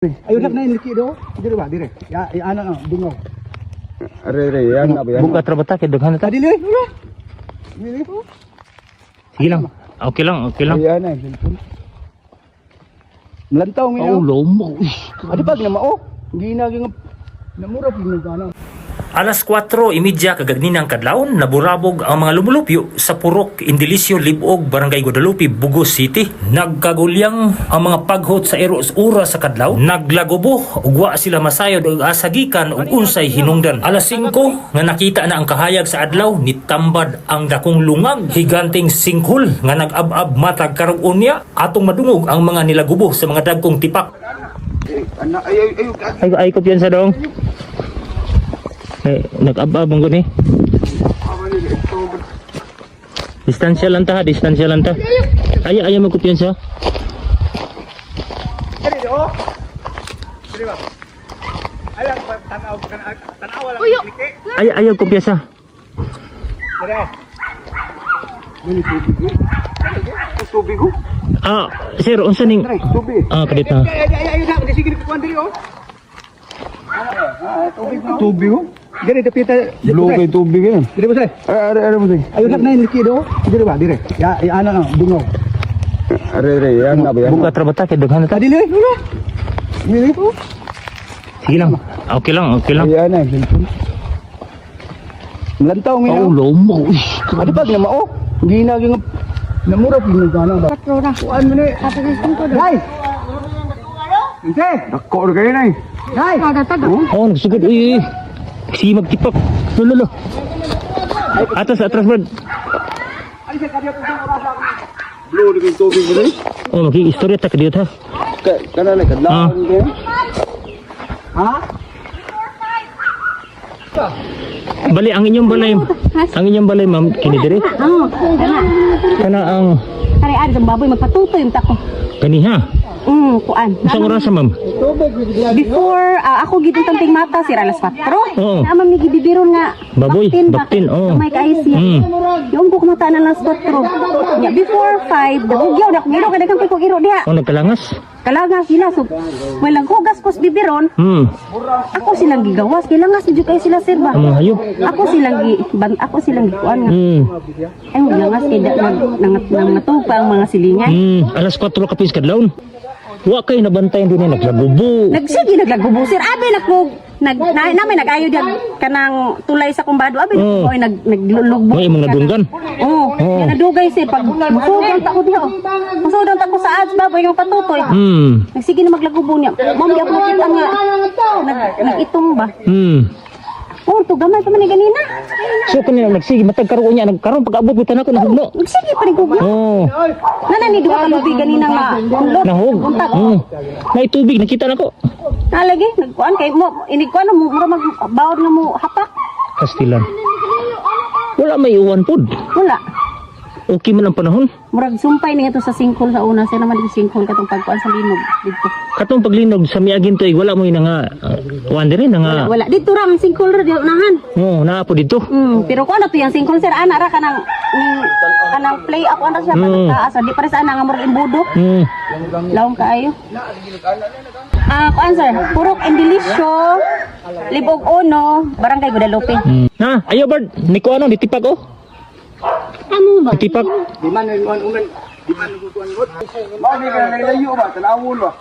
Ayun nak na yung liki do. Dire ba dire. Ya ana bungaw. Are yan na ba yan? Buka trabata kay daghan ta. Dili. Dili. Sige lang. Okay lang, okay lang. Ayan na, cellphone. Melantaw Oh, ngayon. lomo. Adi pag na mao. Ginaging namura pig na. Alas 4:30 kaganinang kadlawon naburabog ang mga lumulupyo sa Purok, Indilicio, Libog, Barangay Guadalupe, Bugos City. Nagkagulyang ang mga paghot sa eros ura sa kadlaw. Naglagobo ugwa sila masayod og asagikan ug unsay hinungdan. Alas 5 nga nakita na ang kahayag sa adlaw nitambad ang dakong lungang higanting sinkhol nga nag-ab-ab matag karong unya atong madungog ang mga nilagubo sa mga dagkong tipak. Ay ko piyansa dong. Nag-ab-ab ang guni. Distansya lang ta, distansya lang ta. Ayaw mo ko piyansa. Dire do. Dire ba. Alang tanaw lang liki. Ayaw ko piyansa. Dire. Dili tubig ko. Sir, unsa ning Tubig. kadit na. Ayun na, sige ko kuan diri oh. Tubig oh. Dire dapita Blue kay tubig yan. Dire ba say? Are mo say. Ayun nak na yung liki do. Dire ba dire. Ya ana bungaw. Are yan na ba yan? Buka trabata kay daghan ta. Dili. Dili. Sige lang. Okay lang, okay lang. Ayan na, cellphone. Melantaw Oh, ngayon. lomo. Adi pag na mao. Ginaging namura pig na. Patro na. Kuan mo ni. Kapag gusto ko doon. Guys. Inte. Dako na kayo na eh. Guys. Taga. Oh, nagsugod. Uy. Sige magtipak. Lolo. Atas, atras bro. Blue na kay tubig mo rin. Oh, maki-istorya ta kadiyot ha. Kana na kadlawan kayo. Ha? Bali ang inyong balay. Ang inyong balay ma'am kini dire. Oo. Kana ang Ari-ari sa baboy magpatutoy yung tako. kaniha. Kuan. Isang oras ma'am. Before ako gid tanting mata sir alas 4. Oo. Naman mi gibibiron nga Baboy, baktin, oo. May kaisi. Yung ko kumata na alas 4. Ya before 5, dugyaw na ko giro kada kang ko giro diha. Oh, nagkalangas. Kalaga sila so walang hugas kos bibiron. Ako silang gigawas, kailangan si kay sila sir ba. Ang mga hayop. Ako silang gikuan nga. Ay langas kay nangatugpa ang mga silingan. Alas 4 kapis kadlawon. Wa kay nabantayan din naglagubo. Naglagubo sir. Abi namin nag-ayo diyan kanang tulay sa kumbado. Abi naglulugbo. May mga nadunggan. Oo. Nadugay sir pag musudon ta ko diha. Musudon ta ko sa ads baboy yung patutoy. Nagsige na maglagubo niya. Ma'am di ako nakita nga nag-itong ba. Oh, to gamay pa man ni ganina. So kanina nagsige matag karon niya nagkaron pag-abot bitan ako nahugno. Nagsige pa rin ko. Oh, Nana ni duha ka lubi ganina nga. Unlot. nahug. Untag. May tubig nakita nako. Nalagi nagkuan kay mo inigkuan mo mura magbawod nga mo hapak. Kastilan. Wala may uwan pod. Wala. Okay man ang panahon. Murag sumpay ni ito sa singkol sa una. Siya naman yung singkol katong pagkuan sa linog dito. Katong paglinog sa miagin to wala mo yung nga wandere nga. Wala. Dito ra ang singkol ra di unahan. Oh, naa po dito. Pero kung ano to yung singkol sir, ana ra kanang play ako ana siya pagtaas. Di pa rin sa ana nga murag imbudo. Lawom kaayo. Kuan sir, Purok, Indilicio, Libog Ono, Barangay Guadalupe. Ha, ayo bird, niko ano ditipag oh. Ano ba? Ditipag. Di man uman. Di man kuan. Mao ni ka nalayo ba? Tanawon ba?